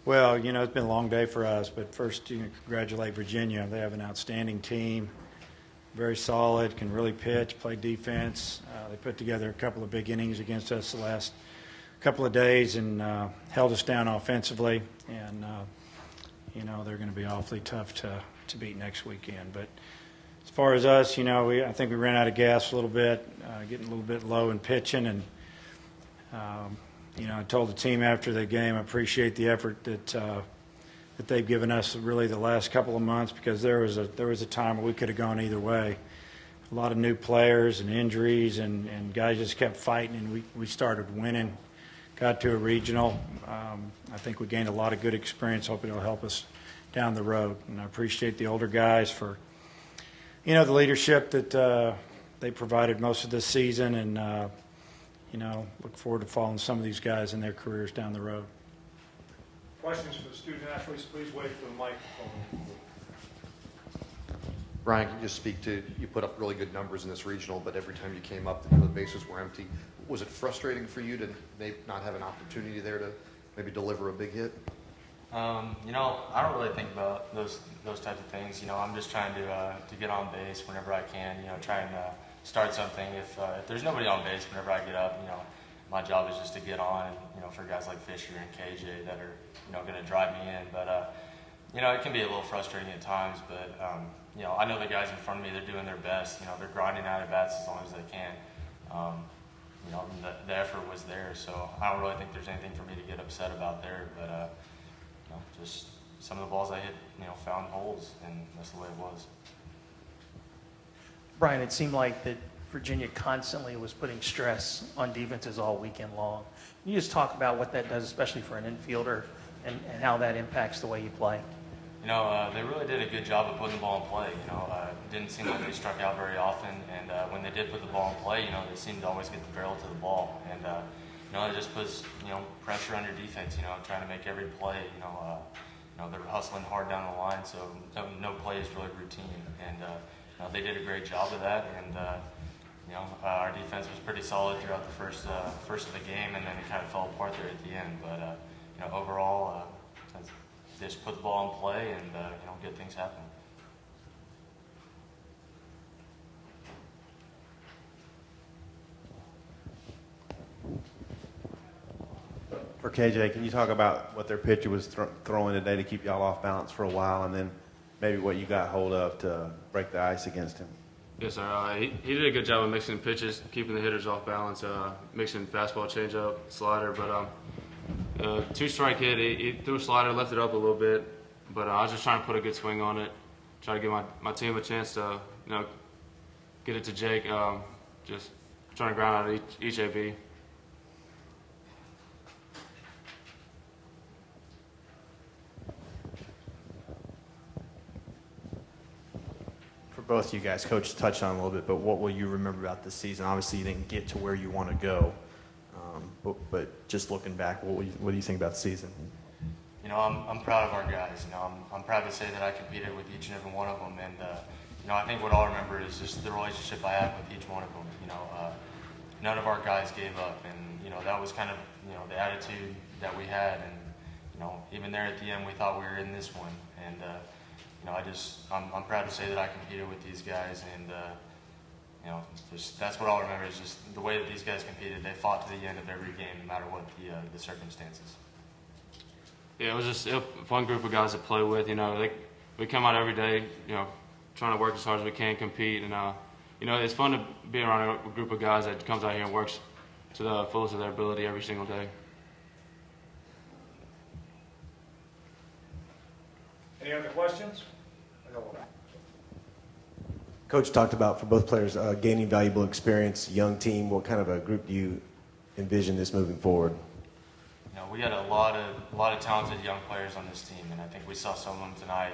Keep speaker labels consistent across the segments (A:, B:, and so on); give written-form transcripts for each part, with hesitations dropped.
A: Well, it's been a long day for us, but first, congratulate Virginia. They have an outstanding team, very solid, can really pitch, play defense. They put together a couple of big innings against us the last couple of days and held us down offensively. And, they're going to be awfully tough to beat next weekend. But as far as us, I think we ran out of gas a little bit, getting a little bit low in pitching. And, I told the team after the game I appreciate the effort that they've given us really the last couple of months, because there was a time where we could have gone either way. A lot of new players and injuries, and guys just kept fighting, and we started winning. Got to a regional. I think we gained a lot of good experience. Hope it'll help us down the road. And I appreciate the older guys for, the leadership that they provided most of this season, and look forward to following some of these guys in their careers down the road.
B: Questions for the student athletes, please wait for the microphone.
C: Brian, can you just speak to, you put up really good numbers in this regional, but every time you came up, the bases were empty. Was it frustrating for you to maybe not have an opportunity there to maybe deliver a big hit?
D: I don't really think about those types of things. I'm just trying to get on base whenever I can. Try and start something. If there's nobody on base whenever I get up, my job is just to get on. For guys like Fisher and KJ that are going to drive me in. But it can be a little frustrating at times. But I know the guys in front of me, they're doing their best. They're grinding out at bats as long as they can. The effort was there, so I don't really think there's anything for me to get upset about there. But just some of the balls I hit, found holes, and that's the way it was.
E: Brian, it seemed like that Virginia constantly was putting stress on defenses all weekend long. Can you just talk about what that does, especially for an infielder, and how that impacts the way you play?
D: They really did a good job of putting the ball in play. It didn't seem like they struck out very often, and when they did put the ball in play, they seemed to always get the barrel to the ball, and it just puts pressure on your defense. Trying to make every play. They're hustling hard down the line, so no play is really routine, and they did a great job of that, and our defense was pretty solid throughout the first of the game, and then it kind of fell apart there at the end. But overall, just put the ball in play and get things happen.
F: For KJ, can you talk about what their pitcher was throwing today to keep y'all off balance for a while, and then maybe what you got hold of to break the ice against him?
G: Yes, sir. He did a good job of mixing pitches, keeping the hitters off balance, mixing fastball, changeup, slider. But two-strike hit, he threw a slider, left it up a little bit. But I was just trying to put a good swing on it, try to give my team a chance to get it to Jake. Just trying to ground out each AB.
H: Both you guys, Coach touched on a little bit, but what will you remember about this season? Obviously, you didn't get to where you want to go, but just looking back, what do you think about the season?
D: I'm proud of our guys. I'm proud to say that I competed with each and every one of them, and I think what I'll remember is just the relationship I had with each one of them. None of our guys gave up, and that was kind of the attitude that we had, and even there at the end, we thought we were in this one, and. I'm proud to say that I competed with these guys, and that's what I'll remember is just the way that these guys competed. They fought to the end of every game, no matter what the circumstances.
G: Yeah, it was just a fun group of guys to play with. We come out every day, trying to work as hard as we can, compete, and it's fun to be around a group of guys that comes out here and works to the fullest of their ability every single day.
B: Any other questions?
I: Coach talked about, for both players, gaining valuable experience, young team. What kind of a group do you envision this moving forward?
D: We had a lot of talented young players on this team, and I think we saw some of them tonight.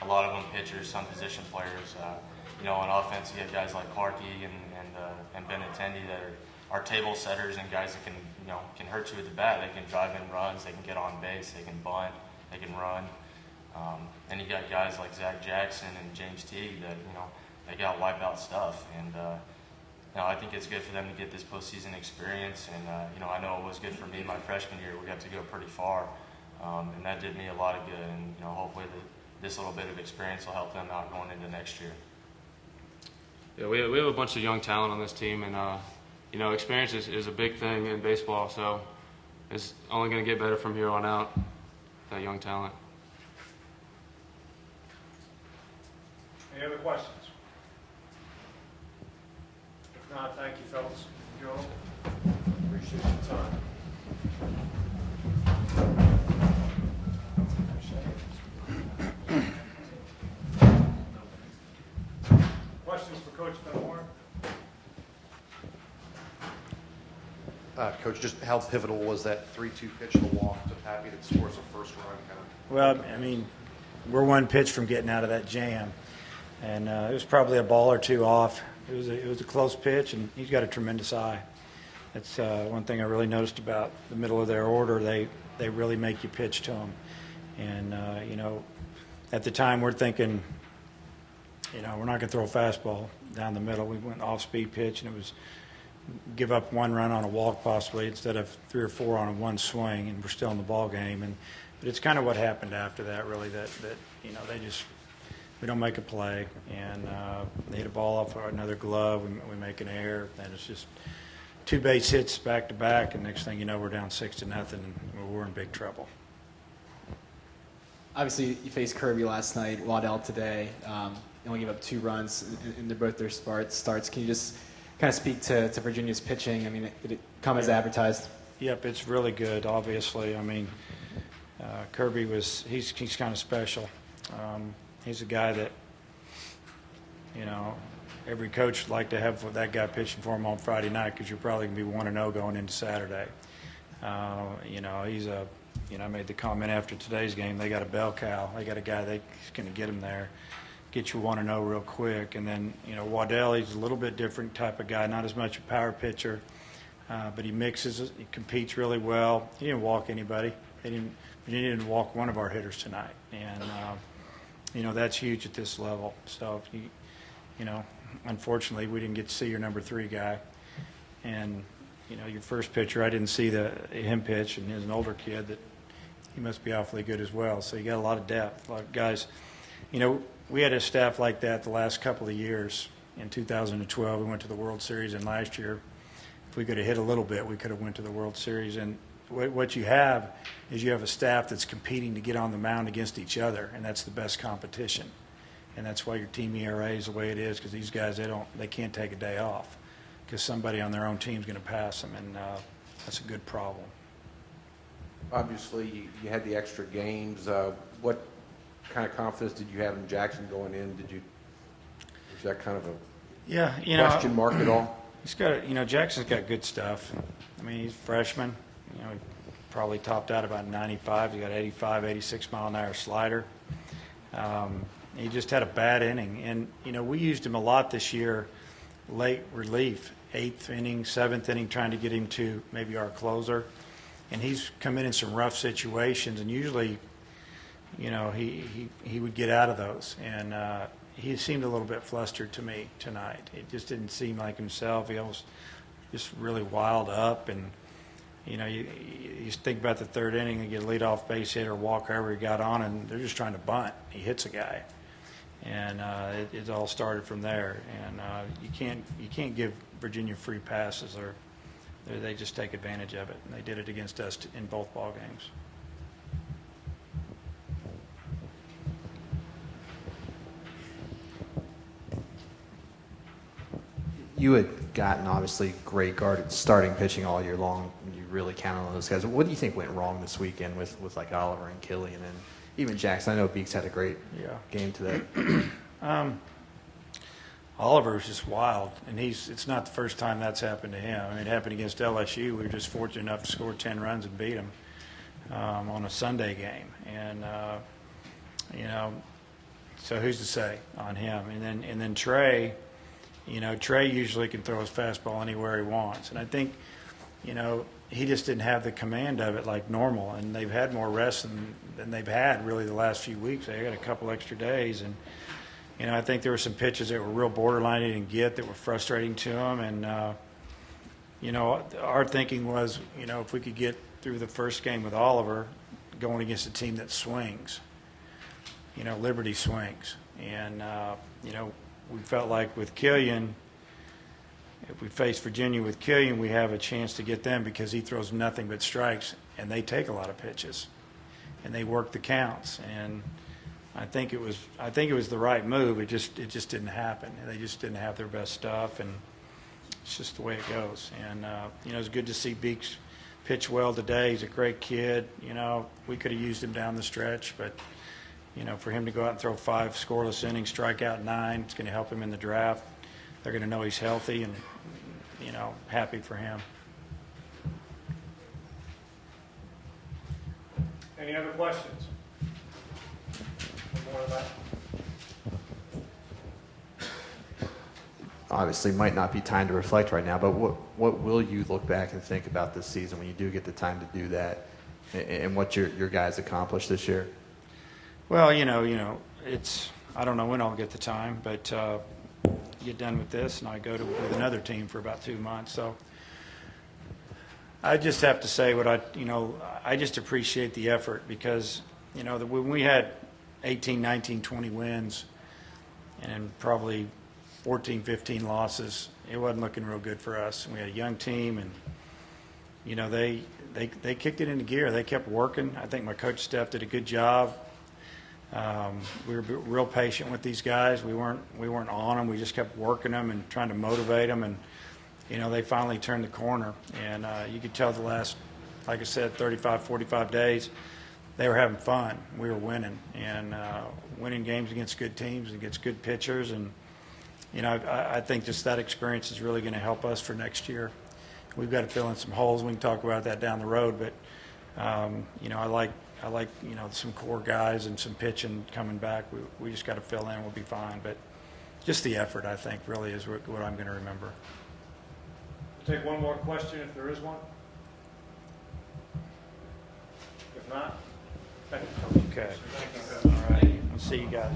D: A lot of them pitchers, some position players. On offense, you have guys like Clarkey and Benintendi that are table setters and guys that can hurt you with the bat. They can drive in runs, they can get on base, they can bunt, they can run. And you got guys like Zach Jackson and James Teague that they got wipeout stuff, and I think it's good for them to get this postseason experience. And I know it was good for me my freshman year. We got to go pretty far, and that did me a lot of good. And hopefully this little bit of experience will help them out going into next year.
G: Yeah, we have a bunch of young talent on this team, and experience is a big thing in baseball. So it's only going to get better from here on out. That young talent.
B: Any other questions? If not, thank you, fellas. Joe, appreciate your time. Questions for Coach Benmore?
C: Coach, just how pivotal was that 3-2 pitch to walk to Pappy that scores a first run?
A: Well, I mean, we're one pitch from getting out of that jam, and it was probably a ball or two off. It was a close pitch, and he's got a tremendous eye. That's one thing I really noticed about the middle of their order. They really make you pitch to them, and at the time we're thinking, we're not going to throw a fastball down the middle. We went off-speed pitch, and it was give up one run on a walk possibly instead of 3 or 4 on one swing, and we're still in the ball game. But it's kind of what happened after that, really, that we don't make a play, and they hit a ball off another glove, we make an error, and it's just 2 base hits back to back, and next thing you know, we're down 6-0, and we're in big trouble.
J: Obviously, you faced Kirby last night, Waddell today. You only gave up 2 runs in both their starts. Can you just kind of speak to Virginia's pitching? I mean, did it come as advertised?
A: Yep, it's really good, obviously. I mean, Kirby he's kind of special. He's a guy that, every coach would like to have that guy pitching for him on Friday night because you're probably going to be 1-0 going into Saturday. I made the comment after today's game, they got a bell cow. They got a guy that's going to get him there, get you 1-0 real quick. And then, Waddell, he's a little bit different type of guy, not as much a power pitcher, but he mixes, he competes really well. He didn't walk anybody. He didn't walk one of our hitters tonight. And, that's huge at this level. So, if unfortunately, we didn't get to see your number 3 guy. And, your first pitcher, I didn't see him pitch, and he's an older kid that he must be awfully good as well. So you got a lot of depth, a lot of guys. We had a staff like that the last couple of years. In 2012, we went to the World Series, and last year, if we could have hit a little bit, we could have went to the World Series. And what you have is you have a staff that's competing to get on the mound against each other, and that's the best competition. And that's why your team ERA is the way it is, because these guys, they can't take a day off because somebody on their own team is going to pass them, and that's a good problem.
K: Obviously, you had the extra games. What kind of confidence did you have in Jackson going in? Was that kind of a question mark at all?
A: He's got, Jackson's got good stuff. I mean, he's a freshman. He probably topped out about 95. He got 85, 86 mile an hour slider. He just had a bad inning, and we used him a lot this year, late relief, 8th inning, 7th inning, trying to get him to maybe our closer. And he's come in some rough situations, and usually, he would get out of those. And he seemed a little bit flustered to me tonight. It just didn't seem like himself. He almost just really wild up. And, you think about the 3rd inning and get a leadoff base hit or walk however he got on, and they're just trying to bunt. He hits a guy. And it all started from there. And you can't give Virginia free passes, or they just take advantage of it. And they did it against us in both ball games.
H: You had gotten, obviously, great starting pitching all year long. You really count on those guys. What do you think went wrong this weekend with like Oliver and Killian and even Jackson? I know Beeks had a great game today.
A: Oliver's just wild, and it's not the first time that's happened to him. I mean, it happened against LSU. We were just fortunate enough to score 10 runs and beat them on a Sunday game. And, so who's to say on him? And then Trey, Trey usually can throw his fastball anywhere he wants. And I think, he just didn't have the command of it like normal. And they've had more rest than they've had really the last few weeks. They got a couple extra days. And, I think there were some pitches that were real borderline he didn't get that were frustrating to him. And, our thinking was, if we could get through the first game with Oliver, going against a team that swings. You know, Liberty swings. And, you know, we felt like with Killian, if we face Virginia with Killian, we have a chance to get them because he throws nothing but strikes, and they take a lot of pitches, and they work the counts. And I think it was the right move. It just didn't happen. They just didn't have their best stuff, and it's just the way it goes. And you know, it's good to see Beeks pitch well today. He's a great kid. You know, we could have used him down the stretch, but you know, for him to go out and throw 5 scoreless innings, strike out 9, it's going to help him in the draft. They're going to know he's healthy, and you know, happy for him.
B: Any other questions? More of that?
H: Obviously, might not be time to reflect right now, but what will you look back and think about this season when you do get the time to do that, and what your guys accomplished this year?
A: Well, you know, it's, I don't know when I'll get the time, but get done with this, and I go with another team for about 2 months. So I just have to say I just appreciate the effort, because, you know, when we had 18, 19, 20 wins and probably 14, 15 losses, it wasn't looking real good for us. We had a young team, and, you know, they kicked it into gear. They kept working. I think my coach Steph did a good job. We were real patient with these guys. We weren't on them. We just kept working them and trying to motivate them, and you know, they finally turned the corner. And you could tell the last, like I said, 35, 45 days, they were having fun. We were winning, and winning games against good teams and against good pitchers. And you know, I think just that experience is really going to help us for next year. We've got to fill in some holes. We can talk about that down the road, but you know, I like you know, some core guys and some pitching coming back. We just got to fill in. We'll be fine. But just the effort, I think, really is what I'm going to remember.
B: We'll take one more question if there is one. If not, thank you.
A: Okay. All right. We'll see you guys.